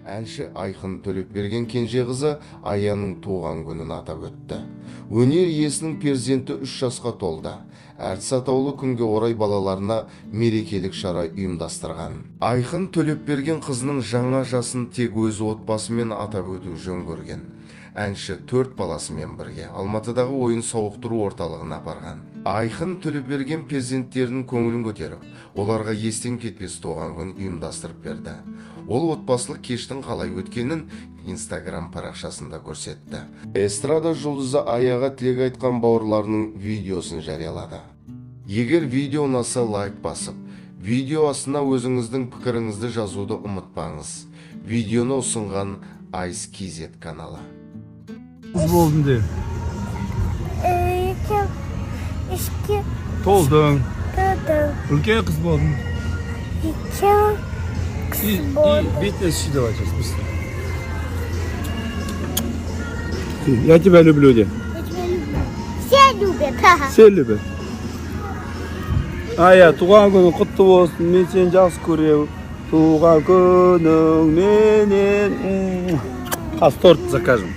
Әнші Айқын Төлепберген кенже қызы Аяның туған күнін атап өтті. Өнер иесінің перзенті 3 жасқа толды. Әртіс атаулы күнге орай балаларына мерекелік шара ұйымдастырған. Айқын Төлепберген қызының жаңа жасын тек өз отбасымен атап өту жөн көрген. Әнші 4 баласымен бірге Алматыдағы ойын сауықтыру орталығына барған. Айқын Төлепберген перзенттерінің көңілін көтеріп, оларға естен кетпес туған күн ұйымдастырып берді. Ол отбасылық кештің қалай өткенін Instagram парақшасында көрсетті. Эстрада жұлдызы Аяға тілек айтқан бауырларының видеосын жариялады. Егер видео ұнаса лайк басып, видео астына өзіңіздің пікіріңізді жазуды ұмытпаңыз. Видеоны ұсынған Ice KZ каналы. Болдun de. İki Toldun. kadın, Ülkeye kız boldun. iki İyi, bitnes işi de olacağız biz. Я тебя люблю, де. все любят. Sen любі. Ая, туған күнің құтты болсын, мен сені жақсы көремін. Туған күнің менен. Қазір торт закажем.